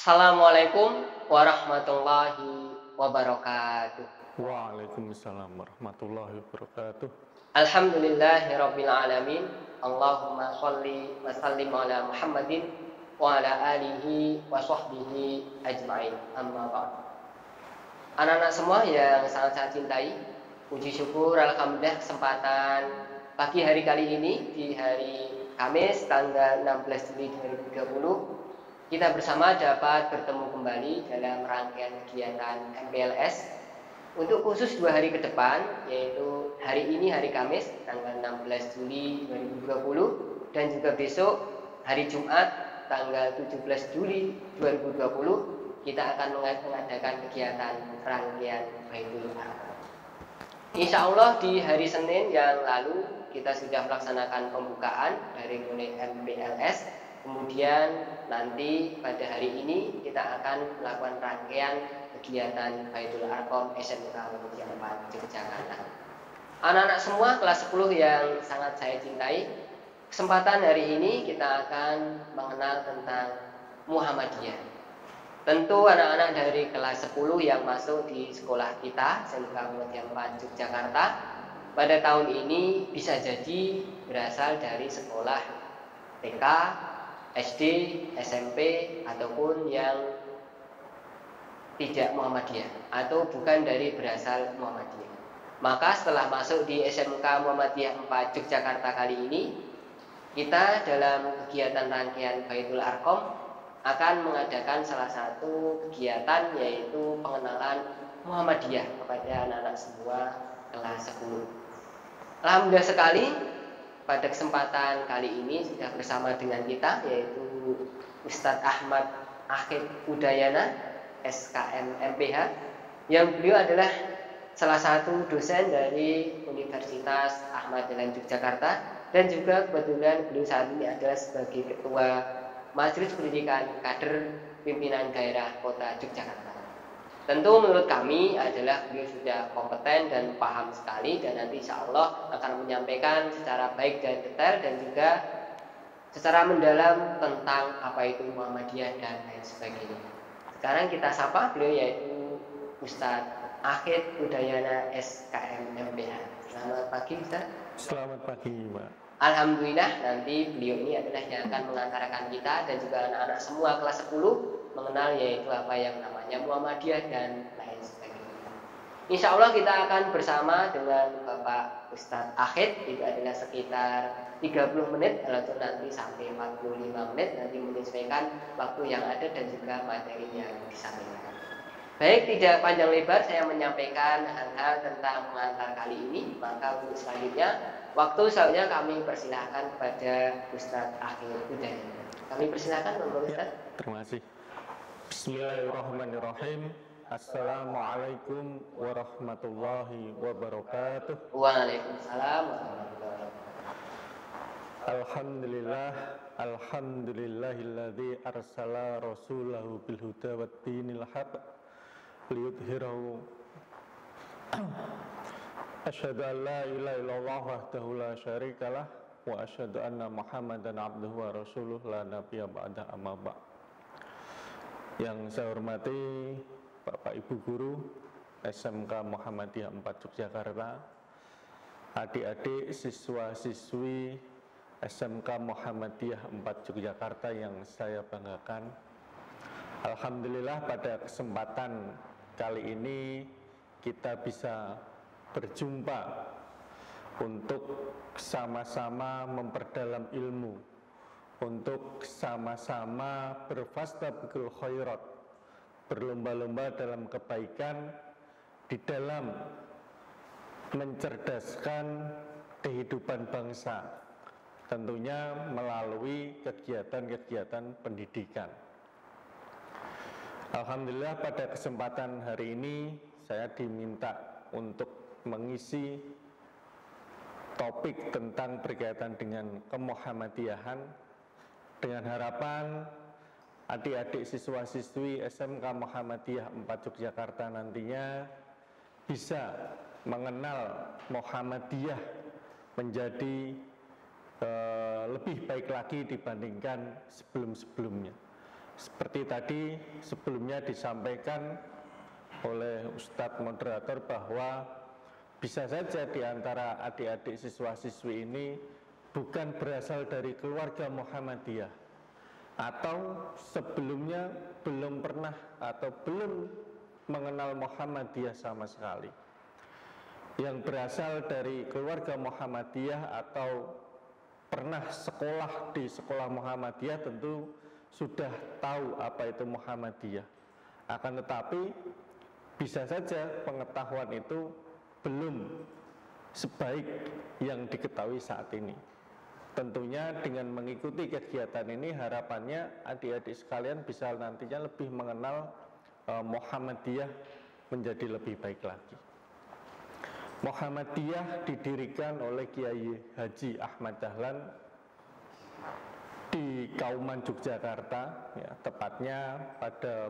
Assalamualaikum warahmatullahi wabarakatuh. Waalaikumsalam warahmatullahi wabarakatuh. Alhamdulillahirabbil alamin. Allahumma sholli wa sallim ala Muhammadin wa ala alihi wa sahbihi ajmain. Amma ba'd. Anak-anak semua yang sangat saya cintai, puji syukur alhamdulillah kesempatan pagi hari kali ini di hari Kamis tanggal 16 Juli 2030 kita bersama dapat bertemu kembali dalam rangkaian kegiatan MPLS untuk khusus 2 hari ke depan, yaitu hari ini hari Kamis tanggal 16 Juli 2020 dan juga besok hari Jumat tanggal 17 Juli 2020 kita akan mengadakan kegiatan rangkaian Baitul Arqam. Insya Allah di hari Senin yang lalu kita sudah melaksanakan pembukaan dari mulai MPLS. Kemudian nanti pada hari ini kita akan melakukan rangkaian kegiatan Baitul Arqam SMK Muhammadiyah 4 Yogyakarta. Anak-anak semua kelas 10 yang sangat saya cintai, kesempatan hari ini kita akan mengenal tentang Muhammadiyah. Tentu anak-anak dari kelas 10 yang masuk di sekolah kita SMK Muhammadiyah 4 Yogyakarta pada tahun ini bisa jadi berasal dari sekolah TK, SD, SMP, ataupun yang tidak Muhammadiyah atau bukan dari berasal Muhammadiyah. Maka setelah masuk di SMK Muhammadiyah 4 Yogyakarta kali ini, kita dalam kegiatan rangkaian Baitul Arqam akan mengadakan salah satu kegiatan yaitu pengenalan Muhammadiyah kepada anak-anak semua kelas 10. Alhamdulillah sekali pada kesempatan kali ini sudah bersama dengan kita yaitu Ustadz Ahmad Akhid Udayana SKM MPH yang beliau adalah salah satu dosen dari Universitas Ahmad Dahlan Yogyakarta dan juga kebetulan beliau saat ini adalah sebagai Ketua Majelis Pendidikan Kader Pimpinan Daerah Kota Yogyakarta. Tentu menurut kami adalah beliau sudah kompeten dan paham sekali dan nanti insya Allah akan menyampaikan secara baik dan detail dan juga secara mendalam tentang apa itu Muhammadiyah dan lain sebagainya. Sekarang kita sapa beliau yaitu Ustadz Akhid Udayana SKM MPH. Selamat pagi Ustadz. Selamat pagi Mbak. Alhamdulillah nanti beliau ini adalah yang akan mengantarkan kita dan juga anak-anak semua kelas 10 mengenal yaitu apa yang namanya Muhammadiyah dan lain sebagainya. Insya Allah kita akan bersama dengan Bapak Ustadz Akhid itu adalah sekitar 30 menit atau nanti sampai 45 menit nanti menyesuaikan waktu yang ada dan juga materi yang disampaikan. Baik, tidak panjang lebar saya menyampaikan hal-hal tentang pengantar kali ini. Maka untuk selanjutnya, waktu selanjutnya kami persilahkan kepada Ustadz Akhid Udayana. Kami persilahkan Bapak Ustadz. Terima kasih. Bismillahirrahmanirrahim. Assalamualaikum warahmatullahi wabarakatuh. Waalaikumsalam warahmatullahi wabarakatuh. Alhamdulillahilladzi arsala rasulahu bil huda wad dinil haq liyudhhirahu. Asyhadu an la ilaha illallah wahdahu la syarikalah wa asyhadu anna Muhammadan abduhu wa rasuluh la nabiyya ba'da amma ba'd. Yang saya hormati Bapak Ibu Guru SMK Muhammadiyah 4 Yogyakarta, adik-adik siswa-siswi SMK Muhammadiyah 4 Yogyakarta yang saya banggakan. Alhamdulillah pada kesempatan kali ini kita bisa berjumpa untuk sama-sama memperdalam ilmu, untuk sama-sama berfastabiqul khairat, berlomba-lomba dalam kebaikan di dalam mencerdaskan kehidupan bangsa, tentunya melalui kegiatan-kegiatan pendidikan. Alhamdulillah pada kesempatan hari ini saya diminta untuk mengisi topik tentang berkaitan dengan kemuhammadiyahan dengan harapan adik-adik siswa-siswi SMK Muhammadiyah 4 Yogyakarta nantinya bisa mengenal Muhammadiyah menjadi lebih baik lagi dibandingkan sebelum-sebelumnya. seperti tadi sebelumnya disampaikan oleh Ustadz moderator bahwa bisa saja di antara adik-adik siswa-siswi ini bukan berasal dari keluarga Muhammadiyah, atau sebelumnya belum pernah atau belum mengenal Muhammadiyah sama sekali. Yang berasal dari keluarga Muhammadiyah atau pernah sekolah di sekolah Muhammadiyah tentu sudah tahu apa itu Muhammadiyah. Akan tetapi bisa saja pengetahuan itu belum sebaik yang diketahui saat ini. Tentunya dengan mengikuti kegiatan ini harapannya adik-adik sekalian bisa nantinya lebih mengenal Muhammadiyah menjadi lebih baik lagi. Muhammadiyah didirikan oleh Kiai Haji Ahmad Dahlan di Kauman Yogyakarta, ya, tepatnya pada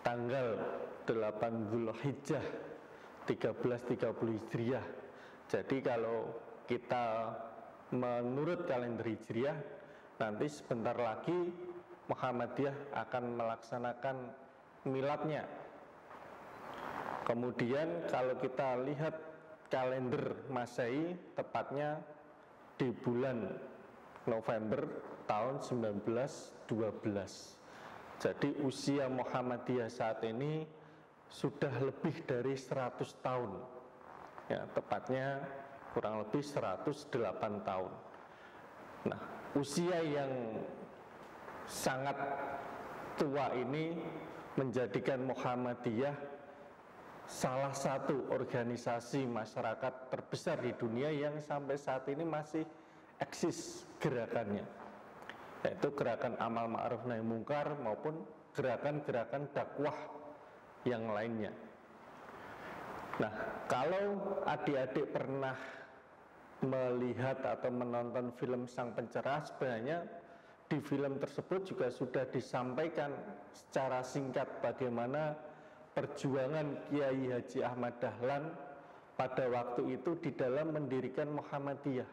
tanggal 8 Dzulhijjah 1330 Hijriah. Jadi kalau kita menurut kalender Hijriah, nanti sebentar lagi Muhammadiyah akan melaksanakan miladnya. Kemudian kalau kita lihat kalender Masehi, tepatnya di bulan November tahun 1912. Jadi usia Muhammadiyah saat ini sudah lebih dari 100 tahun. Ya, tepatnya kurang lebih 108 tahun. Nah, usia yang sangat tua ini menjadikan Muhammadiyah salah satu organisasi masyarakat terbesar di dunia yang sampai saat ini masih eksis gerakannya, yaitu gerakan amal ma'ruf nahi mungkar maupun gerakan-gerakan dakwah yang lainnya. Nah, kalau adik-adik pernah melihat atau menonton film Sang Pencerah, sebenarnya di film tersebut juga sudah disampaikan secara singkat bagaimana perjuangan Kiai Haji Ahmad Dahlan pada waktu itu di dalam mendirikan Muhammadiyah.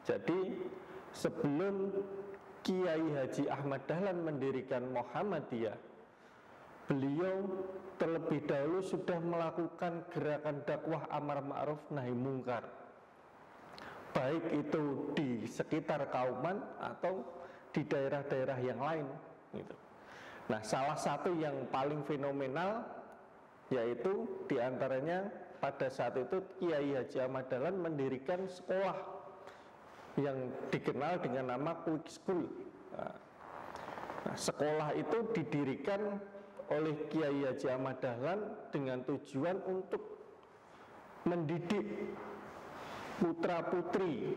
Jadi sebelum Kiai Haji Ahmad Dahlan mendirikan Muhammadiyah, beliau terlebih dahulu sudah melakukan gerakan dakwah amar ma'ruf nahi mungkar, baik itu di sekitar Kauman atau di daerah-daerah yang lain gitu. Nah, salah satu yang paling fenomenal yaitu diantaranya pada saat itu Kiai Haji Ahmad Dahlan mendirikan sekolah yang dikenal dengan nama Quick School. Nah, sekolah itu didirikan oleh Kiai Haji Ahmad Dahlan dengan tujuan untuk mendidik putra-putri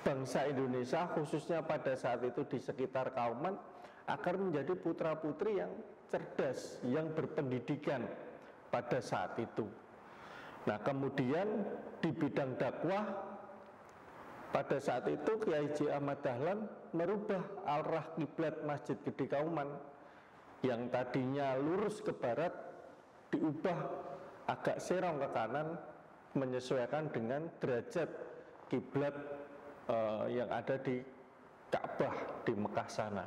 bangsa Indonesia, khususnya pada saat itu di sekitar Kauman, agar menjadi putra-putri yang cerdas, yang berpendidikan pada saat itu. Nah, kemudian di bidang dakwah pada saat itu Kiai Haji Ahmad Dahlan merubah arah kiblat Masjid Gede Kauman yang tadinya lurus ke barat diubah agak serong ke kanan menyesuaikan dengan derajat kiblat yang ada di Ka'bah di Mekah sana.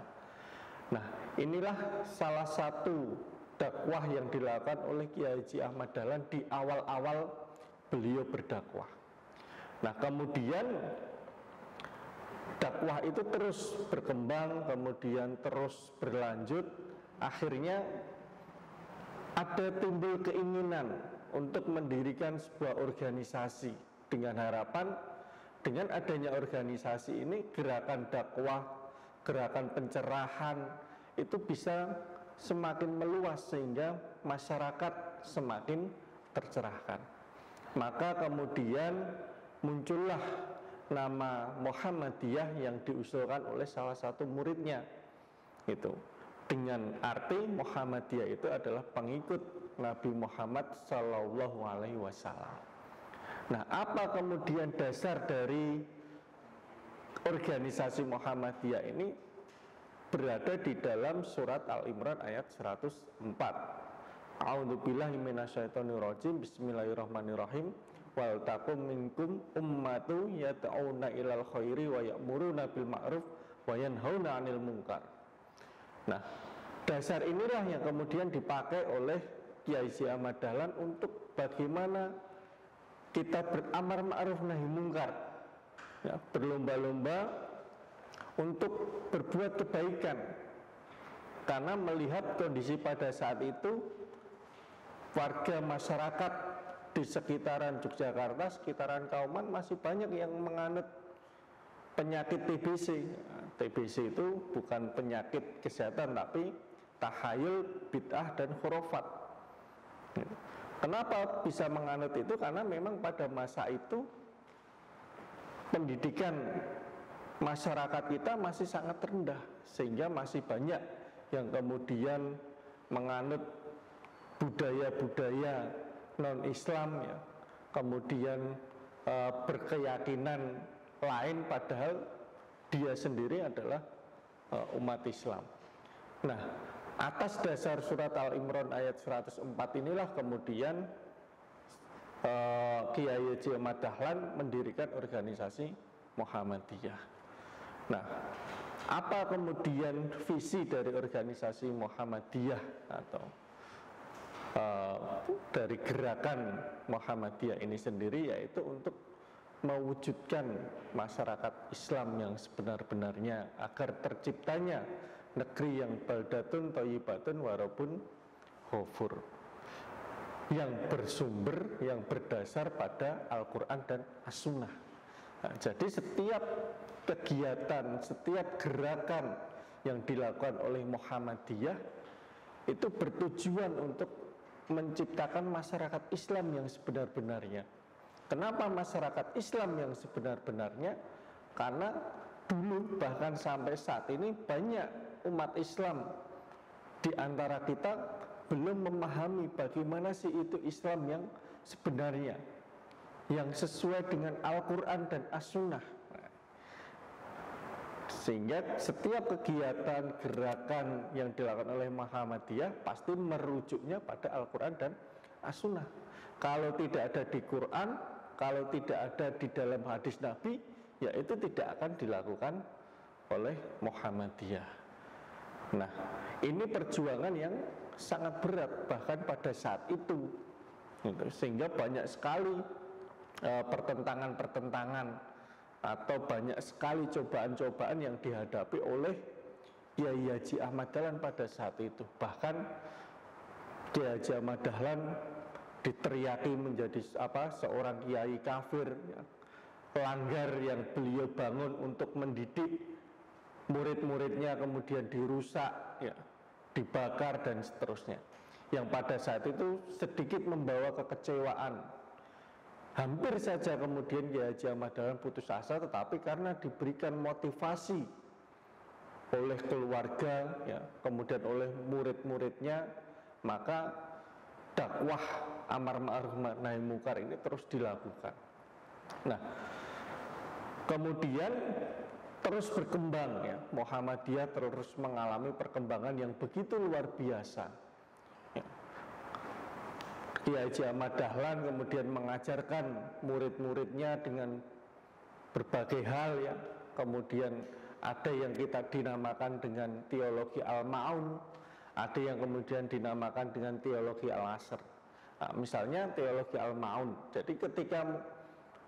Nah, inilah salah satu dakwah yang dilakukan oleh Kiai Haji Ahmad Dahlan di awal-awal beliau berdakwah. Nah, kemudian dakwah itu terus berkembang, kemudian terus berlanjut. Akhirnya ada timbul keinginan untuk mendirikan sebuah organisasi dengan harapan dengan adanya organisasi ini gerakan dakwah, gerakan pencerahan itu bisa semakin meluas sehingga masyarakat semakin tercerahkan. Maka kemudian muncullah nama Muhammadiyah yang diusulkan oleh salah satu muridnya itu, dengan arti Muhammadiyah itu adalah pengikut Nabi Muhammad Sallallahu Alaihi Wasallam. Nah, apa kemudian dasar dari organisasi Muhammadiyah ini? Berada di dalam surat Al-Imran ayat 104. A'udzubillahi minasyaitonirrajim. Bismillahirrahmanirrahim. Wal takum minkum ummatu yad'una ilal khairi wa ya'muruna bil ma'ruf wa yanhauna 'anil munkar. Nah, dasar inilah yang kemudian dipakai oleh Kiai Haji Ahmad Dahlan untuk bagaimana kita beramar ma'ruf nahi mungkar, ya, berlomba-lomba untuk berbuat kebaikan, karena melihat kondisi pada saat itu warga masyarakat di sekitaran Yogyakarta, sekitaran Kauman masih banyak yang menganut penyakit TBC. TBC itu bukan penyakit kesehatan tapi tahayul, bid'ah, dan khurafat. Kenapa bisa menganut itu? Karena memang pada masa itu pendidikan masyarakat kita masih sangat rendah, sehingga masih banyak yang kemudian menganut budaya-budaya non-Islam, ya, kemudian berkeyakinan lain padahal dia sendiri adalah umat Islam. Nah, atas dasar surat Al-Imran ayat 104 inilah kemudian Kiai Haji Ahmad Dahlan mendirikan organisasi Muhammadiyah. Nah, apa kemudian visi dari organisasi Muhammadiyah atau dari gerakan Muhammadiyah ini sendiri, yaitu untuk mewujudkan masyarakat Islam yang sebenar-benarnya agar terciptanya negeri yang baldatun thayyibatun warabun ghafur, yang bersumber, yang berdasar pada Al-Quran dan As-Sunnah. Nah, jadi setiap kegiatan, setiap gerakan yang dilakukan oleh Muhammadiyah itu bertujuan untuk menciptakan masyarakat Islam yang sebenar-benarnya. Kenapa masyarakat Islam yang sebenar-benarnya? Karena dulu bahkan sampai saat ini banyak umat Islam di antara kita belum memahami bagaimana sih itu Islam yang sebenarnya, yang sesuai dengan Al-Quran dan As-Sunnah. Sehingga setiap kegiatan, gerakan yang dilakukan oleh Muhammadiyah pasti merujuknya pada Al-Quran dan As-Sunnah. Kalau tidak ada di Quran, kalau tidak ada di dalam hadis Nabi, ya itu tidak akan dilakukan oleh Muhammadiyah. Nah, ini perjuangan yang sangat berat bahkan pada saat itu, sehingga banyak sekali pertentangan-pertentangan atau banyak sekali cobaan-cobaan yang dihadapi oleh Kiai Haji Ahmad Dahlan pada saat itu. Bahkan Kiai Haji Ahmad Dahlan diteriaki menjadi seorang kiai kafir, ya, pelanggar yang beliau bangun untuk mendidik murid-muridnya kemudian dirusak, ya, dibakar dan seterusnya, yang pada saat itu sedikit membawa kekecewaan. Hampir saja kemudian Kiai Haji Ahmad Dahlan putus asa, tetapi karena diberikan motivasi oleh keluarga, ya, kemudian oleh murid-muridnya, maka dakwah amar ma'ruf nahi munkar ini terus dilakukan. Nah, kemudian terus berkembang, ya, Muhammadiyah terus mengalami perkembangan yang begitu luar biasa. Kiai Haji Ahmad Dahlan kemudian mengajarkan murid-muridnya dengan berbagai hal, ya. Kemudian ada yang kita dinamakan dengan teologi Al-Ma'un, ada yang kemudian dinamakan dengan teologi Al-Asr. Nah, misalnya teologi Al-Ma'un. Jadi ketika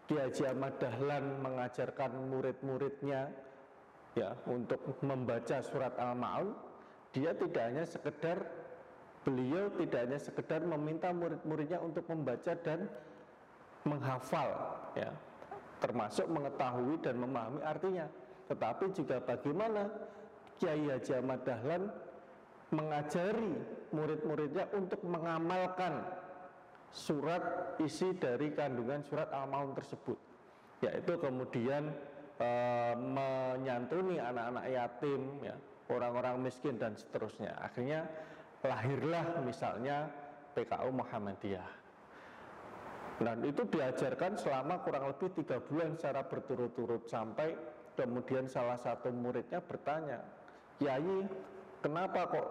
Kiai Haji Ahmad Dahlan mengajarkan murid-muridnya, ya, untuk membaca surat Al-Ma'un, beliau tidak hanya sekedar meminta murid-muridnya untuk membaca dan menghafal, ya, termasuk mengetahui dan memahami artinya, tetapi juga bagaimana Kiai Haji Ahmad Dahlan mengajari murid-muridnya untuk mengamalkan isi dari kandungan surat Al-Ma'un tersebut, yaitu kemudian menyantuni anak-anak yatim, ya, orang-orang miskin dan seterusnya. Akhirnya lahirlah misalnya PKU Muhammadiyah. Dan itu diajarkan selama kurang lebih 3 bulan secara berturut-turut, sampai kemudian salah satu muridnya bertanya, "Kiai, kenapa kok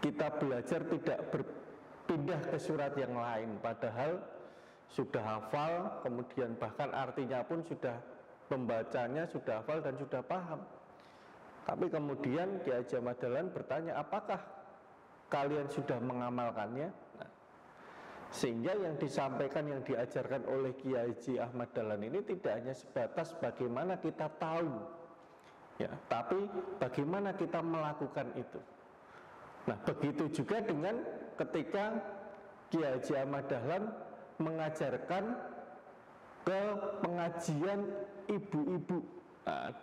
kita belajar tidak berpindah ke surat yang lain, padahal sudah hafal, kemudian bahkan artinya pun sudah, pembacanya sudah hafal dan sudah paham?" Tapi kemudian Kiai Haji Ahmad Dahlan bertanya, apakah kalian sudah mengamalkannya? Nah, sehingga yang disampaikan, yang diajarkan oleh Kiai Haji Ahmad Dahlan ini tidak hanya sebatas bagaimana kita tahu, ya, tapi bagaimana kita melakukan itu. Nah, begitu juga dengan ketika Kiai Haji Ahmad Dahlan mengajarkan ke pengajian ibu-ibu. Nah,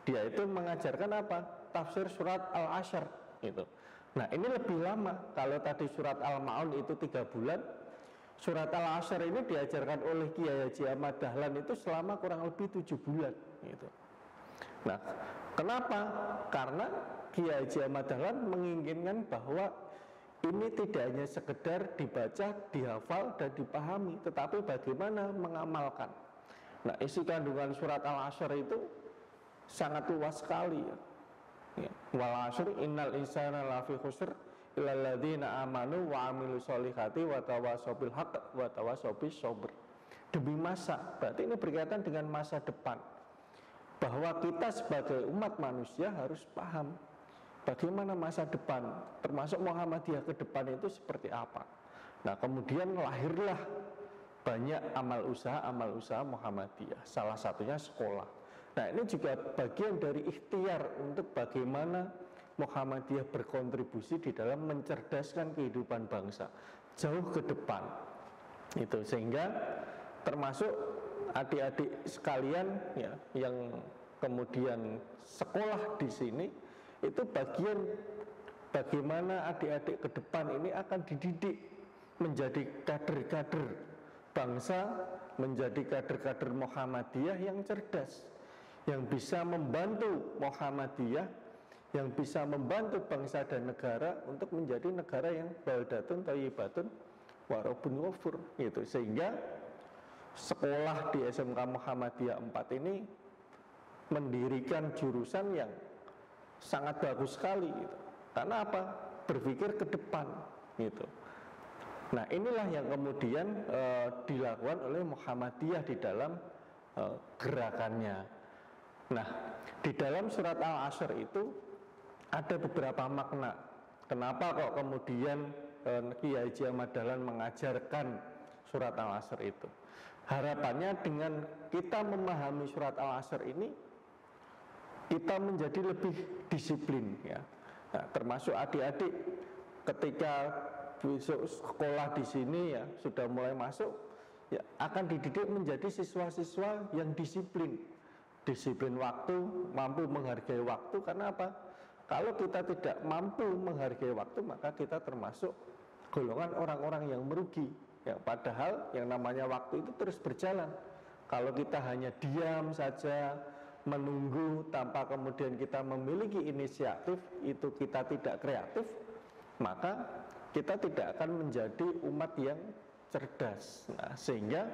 dia itu mengajarkan apa? Tafsir surat Al-Ashr gitu. Nah, ini lebih lama. Kalau tadi surat Al-Ma'un itu 3 bulan, surat Al-Ashr ini diajarkan oleh Kiai Haji Ahmad Dahlan itu selama kurang lebih 7 bulan gitu. Nah, kenapa? Karena Kiai Haji Ahmad Dahlan menginginkan bahwa ini tidak hanya sekedar dibaca, dihafal, dan dipahami, tetapi bagaimana mengamalkan. Nah, isi kandungan surat Al-Ashr itu sangat luas sekali ya. Wal 'ashr innal insana lafi khusr illal ladzina amanu wa 'amilus sholihati wa tawassaw bil haqq wa tawassaw bis sabr. Demi masa, berarti ini berkaitan dengan masa depan. Bahwa kita sebagai umat manusia harus paham bagaimana masa depan, termasuk Muhammadiyah ke depan itu seperti apa. Nah, kemudian lahirlah banyak amal usaha Muhammadiyah, salah satunya sekolah. Nah, ini juga bagian dari ikhtiar untuk bagaimana Muhammadiyah berkontribusi di dalam mencerdaskan kehidupan bangsa jauh ke depan. Itu sehingga termasuk adik-adik sekalian ya, yang kemudian sekolah di sini, itu bagian bagaimana adik-adik ke depan ini akan dididik menjadi kader-kader bangsa, menjadi kader-kader Muhammadiyah yang cerdas, yang bisa membantu Muhammadiyah, yang bisa membantu bangsa dan negara untuk menjadi negara yang baldatun thayyibatun wa rabbun ghafur gitu. Sehingga sekolah di SMK Muhammadiyah 4 ini mendirikan jurusan yang sangat bagus sekali gitu. Karena apa? Berpikir ke depan gitu. Nah, inilah yang kemudian dilakukan oleh Muhammadiyah di dalam gerakannya. Nah, di dalam surat Al-Ashr itu ada beberapa makna. Kenapa kok kemudian Kiai Haji Ahmad Dahlan mengajarkan surat Al-Ashr itu? Harapannya dengan kita memahami surat Al-Ashr ini, kita menjadi lebih disiplin ya. Nah, termasuk adik-adik ketika besok sekolah di sini ya, sudah mulai masuk ya, akan dididik menjadi siswa-siswa yang disiplin waktu, mampu menghargai waktu. Karena apa? Kalau kita tidak mampu menghargai waktu, maka kita termasuk golongan orang-orang yang merugi ya. Padahal yang namanya waktu itu terus berjalan. Kalau kita hanya diam saja, menunggu tanpa kemudian kita memiliki inisiatif, itu kita tidak kreatif, maka kita tidak akan menjadi umat yang cerdas. Nah, sehingga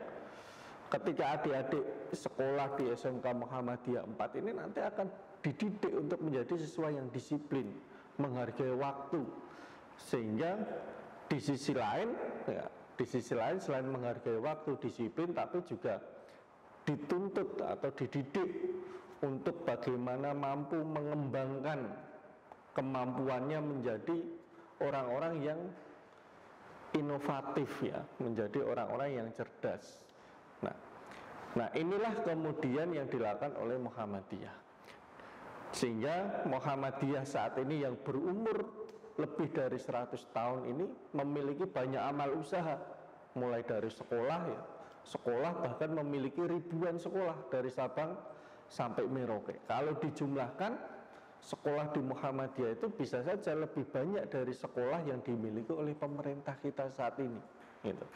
ketika adik-adik sekolah di SMK Muhammadiyah 4 ini nanti akan dididik untuk menjadi siswa yang disiplin, menghargai waktu. Sehingga di sisi lain ya, selain menghargai waktu, disiplin, tapi juga dituntut atau dididik untuk bagaimana mampu mengembangkan kemampuannya menjadi orang-orang yang inovatif ya, menjadi orang-orang yang cerdas. Nah, inilah kemudian yang dilakukan oleh Muhammadiyah. Sehingga Muhammadiyah saat ini yang berumur lebih dari 100 tahun ini memiliki banyak amal usaha, mulai dari sekolah ya. Sekolah bahkan memiliki ribuan sekolah dari Sabang sampai Merauke. Kalau dijumlahkan, sekolah di Muhammadiyah itu bisa saja lebih banyak dari sekolah yang dimiliki oleh pemerintah kita saat ini gitu.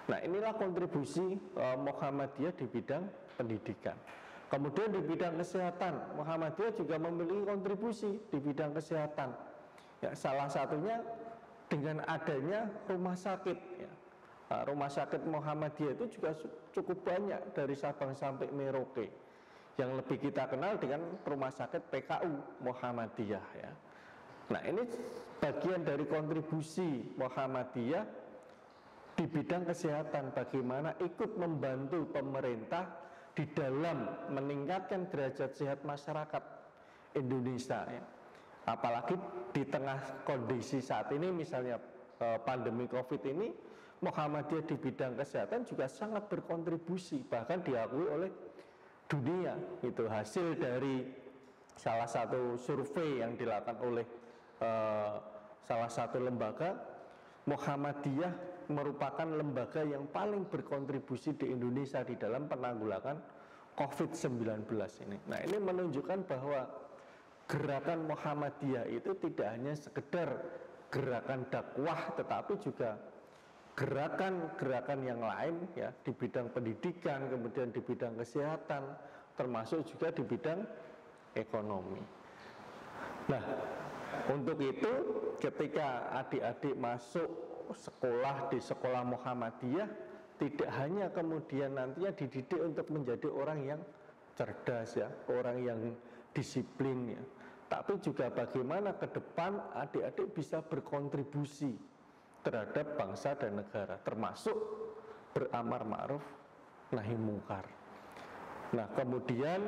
Nah, inilah kontribusi Muhammadiyah di bidang pendidikan. Kemudian di bidang kesehatan, Muhammadiyah juga memiliki kontribusi di bidang kesehatan ya, salah satunya dengan adanya rumah sakit ya. Rumah sakit Muhammadiyah itu juga cukup banyak dari Sabang sampai Merauke. Yang lebih kita kenal dengan rumah sakit PKU Muhammadiyah ya. Nah, ini bagian dari kontribusi Muhammadiyah di bidang kesehatan, bagaimana ikut membantu pemerintah di dalam meningkatkan derajat sehat masyarakat. Indonesia ya. Apalagi di tengah kondisi saat ini misalnya pandemi COVID ini, Muhammadiyah di bidang kesehatan juga sangat berkontribusi, bahkan diakui oleh dunia. Itu hasil dari salah satu survei yang dilakukan oleh salah satu lembaga. Muhammadiyah merupakan lembaga yang paling berkontribusi di Indonesia di dalam penanggulangan COVID-19 ini. Nah, ini menunjukkan bahwa gerakan Muhammadiyah itu tidak hanya sekedar gerakan dakwah, tetapi juga gerakan-gerakan yang lain ya, di bidang pendidikan, kemudian di bidang kesehatan, termasuk juga di bidang ekonomi. Nah, untuk itu ketika adik-adik masuk sekolah di sekolah Muhammadiyah, tidak hanya kemudian nantinya dididik untuk menjadi orang yang cerdas ya, orang yang disiplin ya, tapi juga bagaimana ke depan adik-adik bisa berkontribusi terhadap bangsa dan negara, termasuk beramar ma'ruf nahi mungkar. Nah, kemudian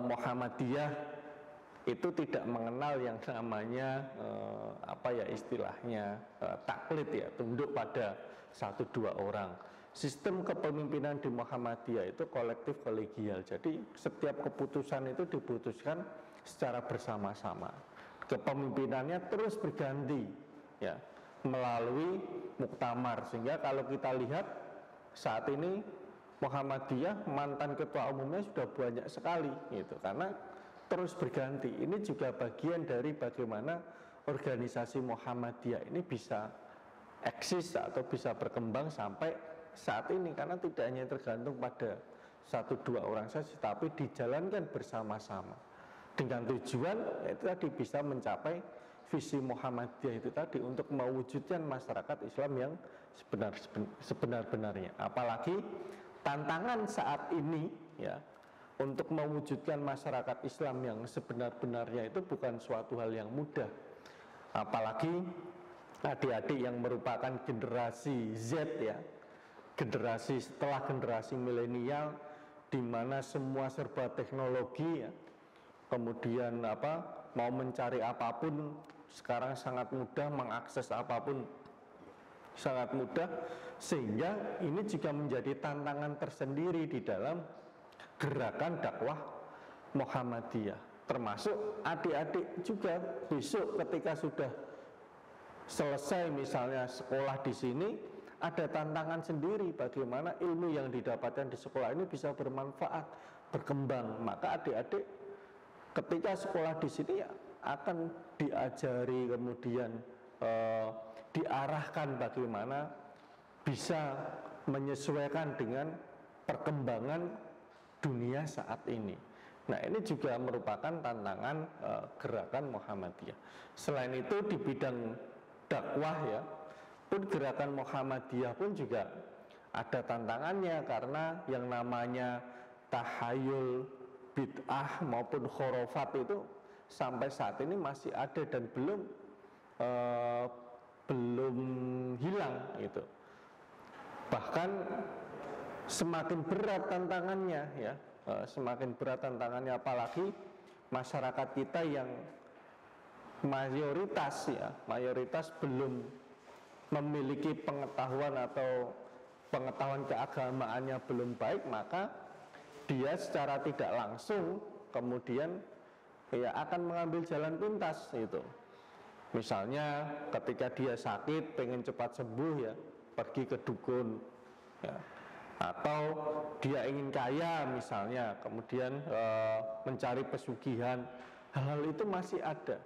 Muhammadiyah itu tidak mengenal yang namanya istilahnya taklid ya, tunduk pada 1-2 orang. Sistem kepemimpinan di Muhammadiyah itu kolektif kolegial. Jadi setiap keputusan itu diputuskan secara bersama-sama. Kepemimpinannya terus berganti ya, melalui muktamar, sehingga kalau kita lihat saat ini Muhammadiyah mantan ketua umumnya sudah banyak sekali gitu, karena terus berganti. Ini juga bagian dari bagaimana organisasi Muhammadiyah ini bisa eksis atau bisa berkembang sampai saat ini, karena tidak hanya tergantung pada 1-2 orang saja, tapi dijalankan bersama-sama dengan tujuan itu tadi bisa mencapai visi Muhammadiyah itu tadi, untuk mewujudkan masyarakat Islam yang sebenar-benarnya. Apalagi tantangan saat ini ya, untuk mewujudkan masyarakat Islam yang sebenar-benarnya itu bukan suatu hal yang mudah. Apalagi adik-adik yang merupakan generasi Z ya, generasi setelah generasi milenial, di mana semua serba teknologi ya. Kemudian mau mencari apapun sekarang sangat mudah, mengakses apapun sangat mudah, sehingga ini juga menjadi tantangan tersendiri di dalam gerakan dakwah Muhammadiyah, termasuk adik-adik juga besok ketika sudah selesai misalnya sekolah di sini, ada tantangan sendiri bagaimana ilmu yang didapatkan di sekolah ini bisa bermanfaat, berkembang. Maka adik-adik ketika sekolah di sini ya, akan diajari, kemudian diarahkan bagaimana bisa menyesuaikan dengan perkembangan dunia saat ini. Nah, ini juga merupakan tantangan gerakan Muhammadiyah. Selain itu di bidang dakwah ya, pun gerakan Muhammadiyah pun juga ada tantangannya, karena yang namanya tahayul, bid'ah maupun khurafat itu sampai saat ini masih ada dan belum hilang gitu. Bahkan semakin berat tantangannya ya, semakin berat tantangannya, apalagi masyarakat kita yang mayoritas belum memiliki pengetahuan atau pengetahuan keagamaannya belum baik, maka dia secara tidak langsung kemudian ya akan mengambil jalan pintas itu. Misalnya ketika dia sakit pengen cepat sembuh ya, pergi ke dukun ya. Atau dia ingin kaya misalnya, kemudian mencari pesugihan. Hal-hal itu masih ada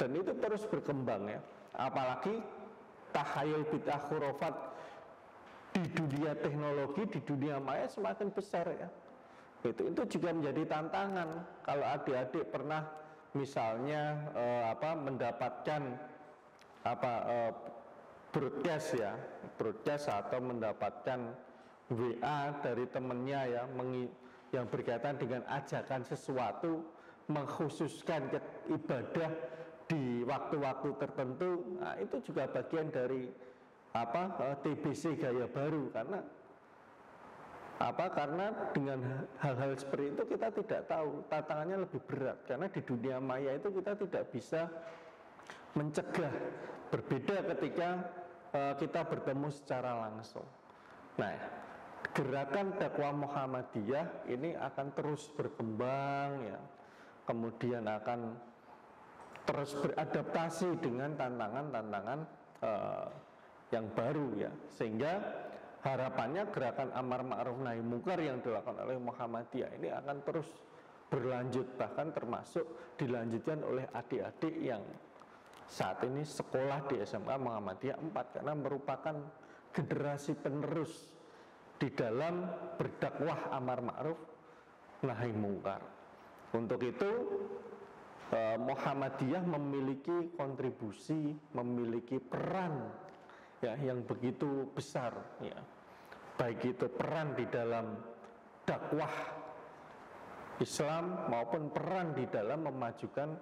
dan itu terus berkembang ya. Apalagi tahayul, bid'ah, khurafat di dunia teknologi, di dunia maya semakin besar ya. Itu juga menjadi tantangan. Kalau adik-adik pernah misalnya mendapatkan broadcast ya, broadcast atau mendapatkan WA dari temennya ya, yang berkaitan dengan ajakan sesuatu, mengkhususkan ibadah di waktu-waktu tertentu. Nah, itu juga bagian dari TBC gaya baru, karena Karena dengan hal-hal seperti itu kita tidak tahu, tantangannya lebih berat. Karena di dunia maya itu kita tidak bisa mencegah. Berbeda ketika kita bertemu secara langsung. Nah, gerakan dakwah Muhammadiyah ini akan terus berkembang ya. Kemudian akan terus beradaptasi dengan tantangan-tantangan yang baru ya. Sehingga harapannya gerakan amar ma'ruf nahi munkar yang dilakukan oleh Muhammadiyah ini akan terus berlanjut, bahkan termasuk dilanjutkan oleh adik-adik yang saat ini sekolah di SMK Muhammadiyah 4, karena merupakan generasi penerus di dalam berdakwah amar ma'ruf nahi munkar. Untuk itu Muhammadiyah memiliki kontribusi, memiliki peran ya yang begitu besar ya. Baik itu peran di dalam dakwah Islam maupun peran di dalam memajukan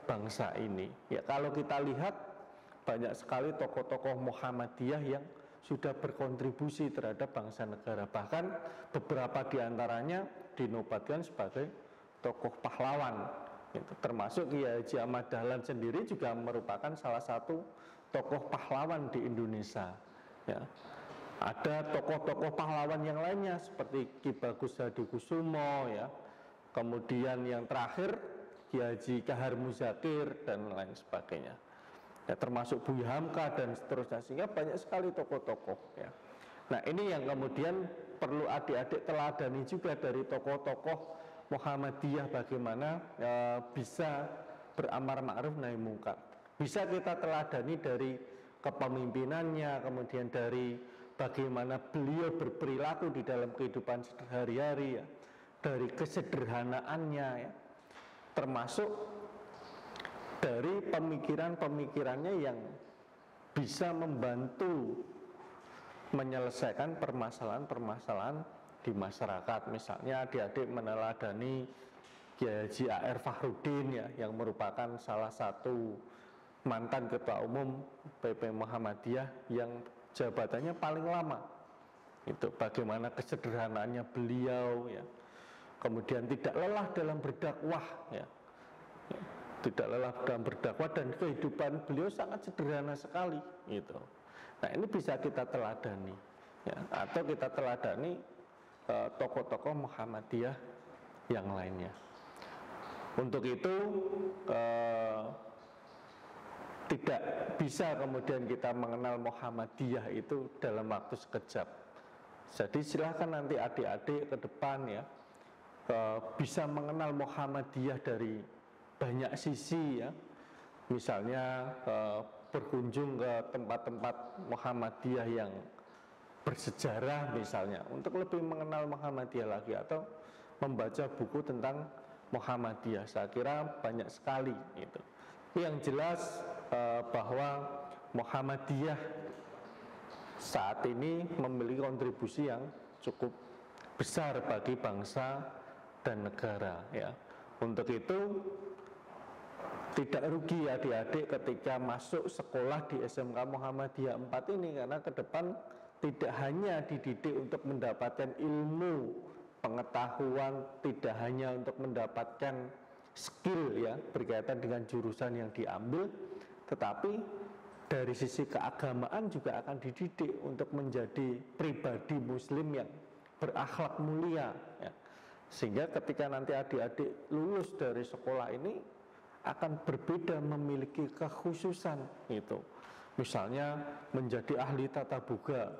bangsa ini. Ya, kalau kita lihat banyak sekali tokoh-tokoh Muhammadiyah yang sudah berkontribusi terhadap bangsa negara. Bahkan beberapa diantaranya dinobatkan sebagai tokoh pahlawan. Termasuk Kiai Haji Ahmad Dahlan sendiri juga merupakan salah satu tokoh pahlawan di Indonesia. Ya. Ada tokoh-tokoh pahlawan yang lainnya seperti Ki Bagus Hadikusumo ya. Kemudian yang terakhir Ki Haji Kahar Muzakir dan lain sebagainya. Ya, termasuk Buya Hamka dan seterusnya, sehingga banyak sekali tokoh-tokoh ya. Nah, ini yang kemudian perlu adik-adik teladani juga dari tokoh-tokoh Muhammadiyah, bagaimana bisa beramar ma'ruf nahi munkar. Bisa kita teladani dari kepemimpinannya, kemudian dari bagaimana beliau berperilaku di dalam kehidupan sehari-hari ya, dari kesederhanaannya ya, termasuk dari pemikiran-pemikirannya yang bisa membantu menyelesaikan permasalahan-permasalahan di masyarakat. Misalnya adik-adik meneladani Kiai Haji A.R. Fahrudin ya, yang merupakan salah satu mantan ketua umum PP Muhammadiyah yang jabatannya paling lama. Itu bagaimana kesederhanaannya beliau ya. Kemudian tidak lelah dalam berdakwah ya. Tidak lelah dalam berdakwah dan kehidupan beliau sangat sederhana sekali gitu. Nah, ini bisa kita teladani ya, atau kita teladani tokoh-tokoh Muhammadiyah yang lainnya. Untuk itu tidak bisa kemudian kita mengenal Muhammadiyah itu dalam waktu sekejap. Jadi silahkan nanti adik-adik ke depan ya bisa mengenal Muhammadiyah dari banyak sisi ya. Misalnya berkunjung ke tempat-tempat Muhammadiyah yang bersejarah misalnya, untuk lebih mengenal Muhammadiyah lagi, atau membaca buku tentang Muhammadiyah. Saya kira banyak sekali itu. Yang jelas bahwa Muhammadiyah saat ini memiliki kontribusi yang cukup besar bagi bangsa dan negara ya. Untuk itu tidak rugi adik-adik ketika masuk sekolah di SMK Muhammadiyah 4 ini, karena ke depan tidak hanya dididik untuk mendapatkan ilmu, pengetahuan, tidak hanya untuk mendapatkan skill ya berkaitan dengan jurusan yang diambil, tetapi dari sisi keagamaan juga akan dididik untuk menjadi pribadi muslim yang berakhlak mulia ya. Sehingga ketika nanti adik-adik lulus dari sekolah ini akan berbeda, memiliki kekhususan itu. Misalnya menjadi ahli tata boga.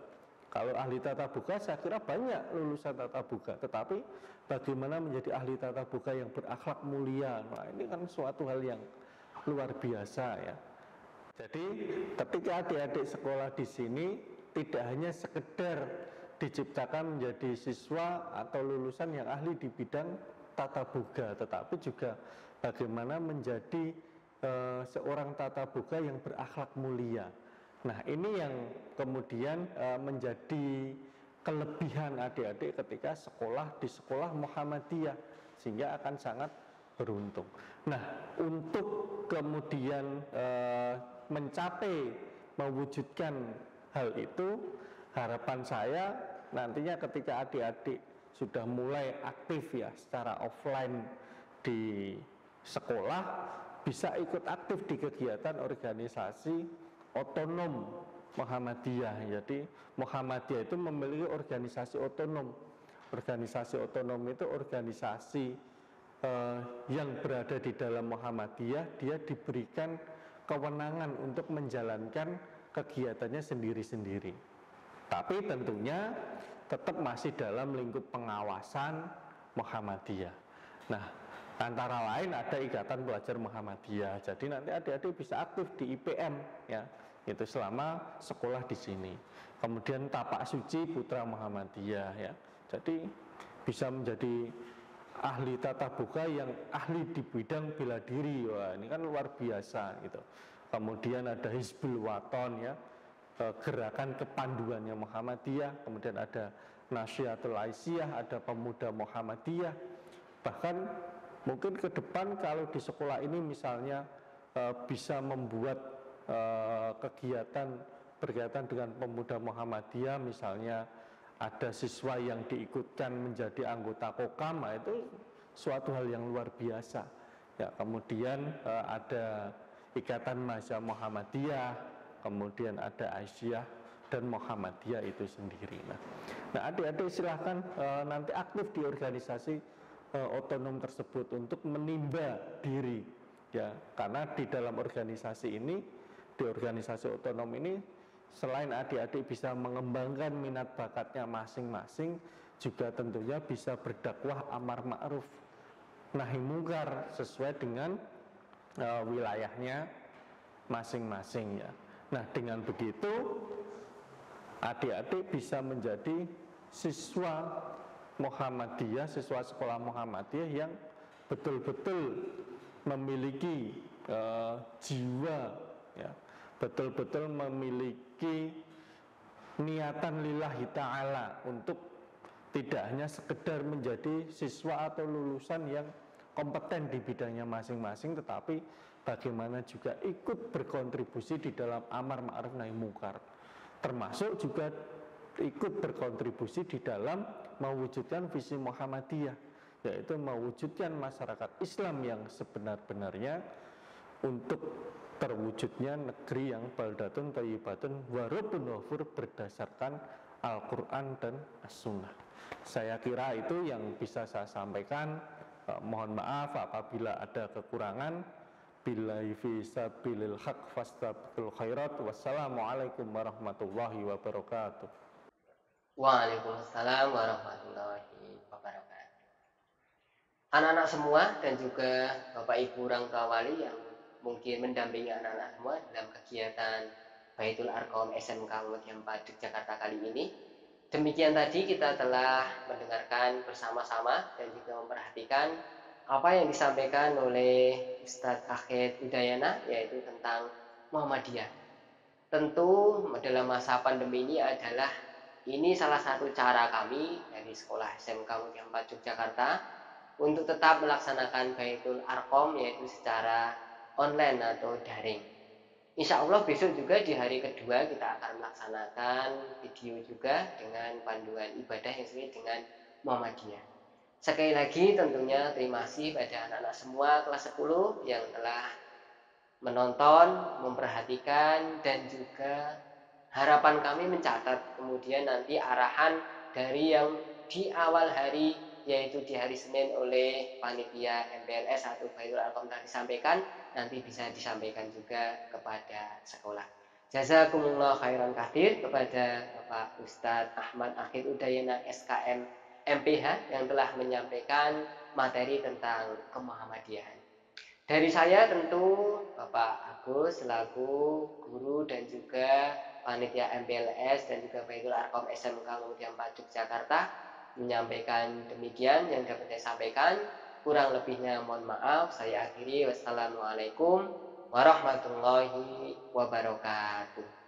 Kalau ahli tata boga saya kira banyak lulusan tata boga, tetapi bagaimana menjadi ahli tata boga yang berakhlak mulia, nah ini kan suatu hal yang luar biasa ya. Jadi ketika adik-adik sekolah di sini tidak hanya sekedar diciptakan menjadi siswa atau lulusan yang ahli di bidang tata boga, tetapi juga bagaimana menjadi seorang tata boga yang berakhlak mulia. Nah, ini yang kemudian menjadi kelebihan adik-adik ketika sekolah di sekolah Muhammadiyah, sehingga akan sangat beruntung. Nah, untuk kemudian mencapai, mewujudkan hal itu, harapan saya nantinya ketika adik-adik sudah mulai aktif ya secara offline di sekolah, bisa ikut aktif di kegiatan organisasi otonom Muhammadiyah. Jadi Muhammadiyah itu memiliki organisasi otonom. Organisasi otonom itu organisasi yang berada di dalam Muhammadiyah, dia diberikan kewenangan untuk menjalankan kegiatannya sendiri-sendiri. Tapi tentunya tetap masih dalam lingkup pengawasan Muhammadiyah. Nah, antara lain ada Ikatan Pelajar Muhammadiyah. Jadi nanti adik-adik bisa aktif di IPM ya, itu selama sekolah di sini. Kemudian Tapak Suci Putra Muhammadiyah ya. Jadi bisa menjadi ahli tata boga yang ahli di bidang bela diri. Wah, ini kan luar biasa gitu. Kemudian ada Hizbul Waton ya, gerakan kepanduannya Muhammadiyah. Kemudian ada Nasyiatul Aisyah, ada Pemuda Muhammadiyah. Bahkan mungkin ke depan kalau di sekolah ini misalnya bisa membuat kegiatan berkaitan dengan Pemuda Muhammadiyah, misalnya ada siswa yang diikutkan menjadi anggota Kokam, itu suatu hal yang luar biasa ya. Kemudian ada Ikatan Mahasiswa Muhammadiyah, kemudian ada Aisyah dan Muhammadiyah itu sendiri. Nah adik-adik silahkan nanti aktif di organisasi otonom tersebut untuk menimba diri ya, karena di dalam organisasi ini, di organisasi otonom ini, selain adik-adik bisa mengembangkan minat bakatnya masing-masing, juga tentunya bisa berdakwah amar ma'ruf nahi mungkar sesuai dengan wilayahnya masing-masing ya. Nah dengan begitu adik-adik bisa menjadi siswa Muhammadiyah, siswa sekolah Muhammadiyah yang betul-betul memiliki jiwa ya, betul-betul memiliki niatan lillahi ta'ala untuk tidak hanya sekedar menjadi siswa atau lulusan yang kompeten di bidangnya masing-masing, tetapi bagaimana juga ikut berkontribusi di dalam amar ma'ruf nahi mungkar, termasuk juga ikut berkontribusi di dalam mewujudkan visi Muhammadiyah, yaitu mewujudkan masyarakat Islam yang sebenar-benarnya untuk terwujudnya negeri yang baldatun thayyibatun warabun ghafur berdasarkan Al-Quran dan As-Sunnah. Saya kira itu yang bisa saya sampaikan. Mohon maaf apabila ada kekurangan. Billahi fi sabilil haq fastabiqul khairat. Wassalamualaikum warahmatullahi wabarakatuh. Waalaikumsalam warahmatullahi wabarakatuh. Anak-anak semua dan juga Bapak Ibu orang tua wali yang mungkin mendampingi anak-anak semua dalam kegiatan Baitul Arqam SMK Muhammadiyah 4 Yogyakarta kali ini. Demikian tadi kita telah mendengarkan bersama-sama dan juga memperhatikan apa yang disampaikan oleh Ustadz Akhid Udayana, yaitu tentang Muhammadiyah. Tentu dalam masa pandemi ini adalah ini salah satu cara kami dari Sekolah SMK Muhammadiyah 4 Yogyakarta untuk tetap melaksanakan Baitul Arqam, yaitu secara online atau daring. Insya Allah besok juga di hari kedua kita akan melaksanakan video juga dengan panduan ibadah yang sesuai dengan Muhammadiyah. Sekali lagi tentunya terima kasih pada anak-anak semua kelas 10 yang telah menonton, memperhatikan, dan juga harapan kami mencatat kemudian nanti arahan dari yang di awal hari, yaitu di hari Senin oleh panitia MPLS atau Baitul Arqam telah disampaikan, nanti bisa disampaikan juga kepada sekolah. Jazakumullah khairan katsir kepada Bapak Ustadz Ahmad Akhid Udayana SKM MPH yang telah menyampaikan materi tentang kemuhammadiyahan. Dari saya tentu Bapak Agus selaku guru dan juga panitia MPLS dan juga Baitul Arqam SMK Muhammadiyah 4 Yogyakarta menyampaikan demikian yang dapat saya sampaikan. Kurang lebihnya mohon maaf. Saya akhiri. Wassalamualaikum warahmatullahi wabarakatuh.